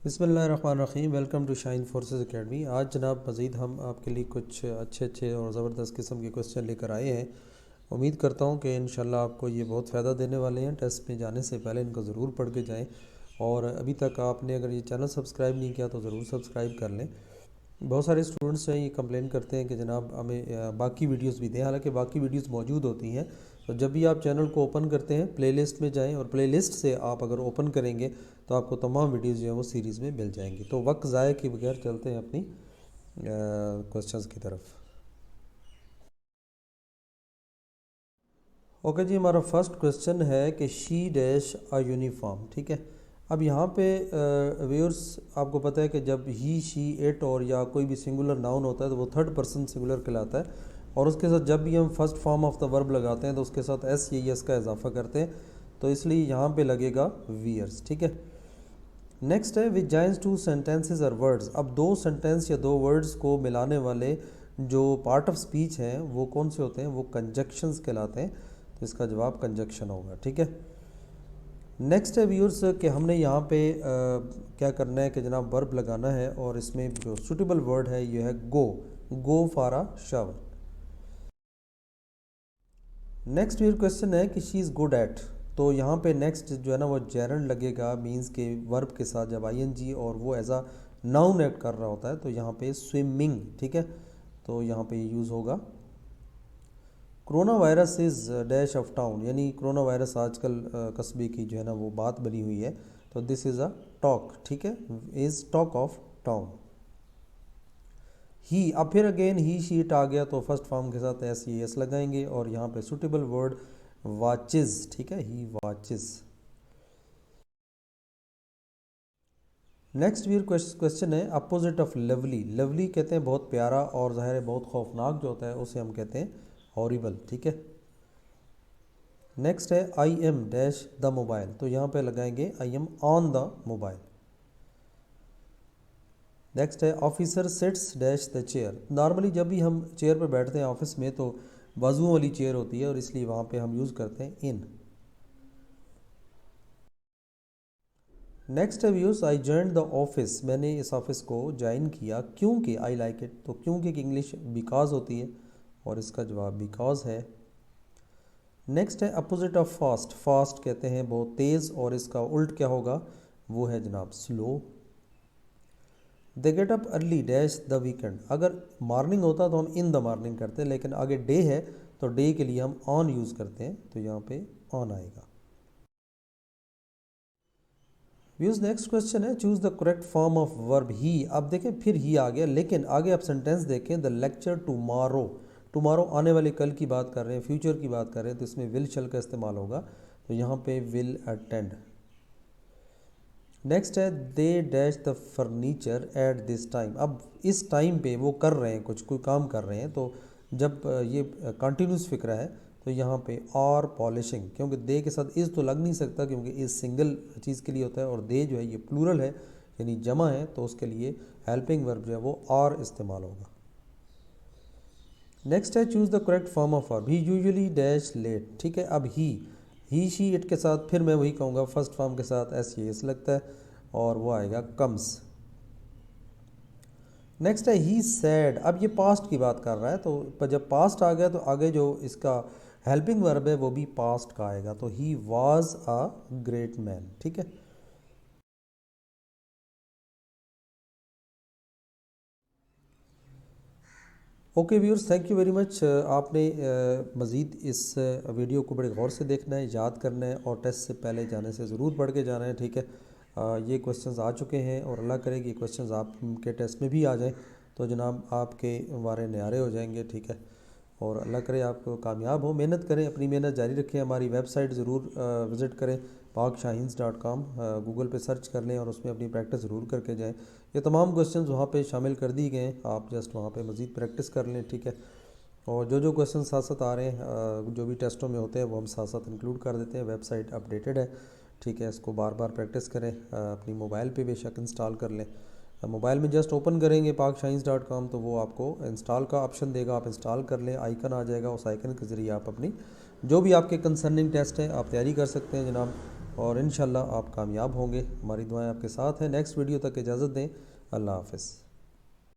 बिस्मिल्लाहिर्रहमानिर्रहीम। Welcome to shine forces academy. आज जनाब मज़ीद हम आपके लिए कुछ अच्छे और ज़बरदस्त किस्म के क्वेश्चन लेकर आए हैं। उम्मीद करता हूँ कि इंशाल्लाह आपको ये बहुत फ़ायदा देने वाले हैं। टेस्ट में जाने से पहले इनको ज़रूर पढ़ के जाएँ और अभी तक आपने अगर ये चैनल सब्सक्राइब नहीं किया तो ज़रूर सब्सक्राइब कर लें। बहुत सारे स्टूडेंट्स हैं ये कंप्लेन करते हैं कि जनाब हमें बाकी वीडियोस भी दें, हालांकि बाकी वीडियोस मौजूद होती हैं। तो जब भी आप चैनल को ओपन करते हैं प्लेलिस्ट में जाएं और प्लेलिस्ट से आप अगर ओपन करेंगे तो आपको तमाम वीडियोस जो है वो सीरीज़ में मिल जाएंगी। तो वक्त ज़ाया के बगैर चलते हैं अपनी क्वेश्चंस की तरफ। ओके जी, हमारा फर्स्ट क्वेश्चन है कि शी डैश अ यूनिफॉर्म। ठीक है, अब यहाँ पे व्यूअर्स आपको पता है कि जब ही शी इट और या कोई भी सिंगुलर नाउन होता है तो वो थर्ड पर्सन सिंगुलर कहलाता है। और उसके साथ जब भी हम first form of the verb लगाते हैं तो उसके साथ एस या एस का इजाफा करते हैं, तो इसलिए यहाँ पे लगेगा वियर्स। ठीक है, नेक्स्ट है विच जॉइंस टू सेंटेंसेस और वर्ड्स। अब दो सेंटेंस या दो वर्ड्स को मिलाने वाले जो पार्ट ऑफ स्पीच हैं वो कौन से होते हैं? वो कंजक्शंस कहलाते हैं। तो इसका जवाब कंजक्शन होगा। ठीक है, नेक्स्ट है व्यूअर्स कि हमने यहाँ पे क्या करना है कि जनाब वर्ब लगाना है और इसमें जो सुटेबल वर्ड है ये है go for a shower. Next viewer question है कि शी इज़ गुड एट। तो यहाँ पे नेक्स्ट जो है ना वो जेरंड लगेगा, मीन्स के वर्ब के साथ जब आईएनजी और वो एज अ नाउन एक्ट कर रहा होता है तो यहाँ पे स्विमिंग। ठीक है, तो यहाँ पे यूज़ होगा। Corona virus is dash of town, यानी कोरोना वायरस आजकल कस्बे की जो है ना वो बात बनी हुई है। तो दिस इज़ अ टॉक। ठीक है, इज़ टॉक ऑफ टाउन। ही, अब फिर अगेन ही शीट आ गया तो फर्स्ट फॉर्म के साथ एस ई एस लगाएंगे और यहाँ पे सुटेबल वर्ड वॉचेस। ठीक है, ही वॉचेस। नेक्स्ट वीर क्वेश्चन है अपोजिट ऑफ लवली। लवली कहते हैं बहुत प्यारा और ज़ाहिर है बहुत खौफनाक जो होता है उसे हम कहते हैं हॉरिबल। ठीक है, नेक्स्ट है I am dash the mobile. तो यहाँ पे लगाएंगे I am on the mobile. Next है officer sits dash the chair. Normally जब भी हम चेयर पर बैठते हैं ऑफिस में तो बाजुओं वाली चेयर होती है और इसलिए वहाँ पे हम यूज़ करते हैं इन। नेक्स्ट है views I join the office. मैंने इस ऑफिस को ज्वाइन किया क्योंकि आई लाइक इट। तो क्योंकि की इंग्लिश बिकॉज होती है और इसका जवाब बिकॉज है। नेक्स्ट है अपोजिट ऑफ फास्ट। फास्ट कहते हैं बहुत तेज़ और इसका उल्ट क्या होगा? वो है जनाब slow. They get up early dash the weekend. अगर मॉर्निंग होता तो हम इन द मॉर्निंग करते हैं, लेकिन आगे डे है तो डे के लिए हम ऑन यूज़ करते हैं, तो यहाँ पे ऑन आएगा। व्यूज नेक्स्ट क्वेश्चन है choose the correct form of verb ही। अब देखें फिर ही आ गया, लेकिन आगे आप सेंटेंस देखें द लेक्चर टुमारो। टुमारो आने वाले कल की बात कर रहे हैं, फ्यूचर की बात कर रहे हैं, तो इसमें विल शल का इस्तेमाल होगा। तो यहाँ पे विल अटेंड। नेक्स्ट है they dash the furniture at this time. अब इस टाइम पे वो कर रहे हैं कुछ, कोई काम कर रहे हैं, तो जब ये कंटिन्यूस फिक्रा है तो यहाँ पे और पॉलिशिंग, क्योंकि दे के साथ इज़ तो लग नहीं सकता क्योंकि इज़ सिंगल चीज़ के लिए होता है और दे जो है ये प्लूरल है यानी जमा है, तो उसके लिए हेल्पिंग वर्ब जो है वो और इस्तेमाल होगा। नेक्स्ट है choose the correct form of verb. He usually dash late. ठीक है, अब ही शी इट के साथ फिर मैं वही कहूँगा फर्स्ट फॉर्म के साथ एस ये एस लगता है और वो आएगा कम्स। नेक्स्ट है ही सैड। अब ये पास्ट की बात कर रहा है तो जब पास्ट आ गया तो आगे जो इसका हेल्पिंग वर्ब है वो भी पास्ट का आएगा। तो he was a great man. ठीक है, okay viewers, thank you very much. आपने मज़ीद इस वीडियो को बड़े गौर से देखना है, याद करना है और टेस्ट से पहले जाने से ज़रूर पढ़ के जाना है। ठीक है, ये क्वेश्चंस आ चुके हैं और अल्लाह करे कि क्वेश्चंस आपके टेस्ट में भी आ जाएं तो जनाब आपके वारे न्यारे हो जाएंगे। ठीक है, और अल्लाह करे आप कामयाब हो। मेहनत करें, अपनी मेहनत जारी रखें। हमारी वेबसाइट ज़रूर विज़िट करें pakshahins.com। गूगल पे सर्च कर लें और उसमें अपनी प्रैक्टिस ज़रूर करके जाएं। ये तमाम क्वेश्चंस वहाँ पे शामिल कर दिए गए हैं, आप जस्ट वहाँ पे मज़ीद प्रैक्टिस कर लें। ठीक है, और जो जो क्वेश्चन साथ साथ आ रहे हैं जो भी टेस्टों में होते हैं वो हम साथ साथ इंक्लूड कर देते हैं। वेबसाइट अपडेटेड है। ठीक है, इसको बार बार प्रैक्टिस करें, अपनी मोबाइल पे बेशक इंस्टॉल कर लें। मोबाइल में जस्ट ओपन करेंगे pakshahins.com तो वो आपको इंस्टॉल का ऑप्शन देगा, आप इंस्टॉल कर लें, आइकन आ जाएगा, उस आइकन के ज़रिए आप अपनी जो भी आपके कंसर्निंग टेस्ट हैं आप तैयारी कर सकते हैं जनाब। और इंशाल्लाह आप कामयाब होंगे। हमारी दुआएं आपके साथ हैं। नेक्स्ट वीडियो तक इजाज़त दें। अल्लाह हाफ़िज़।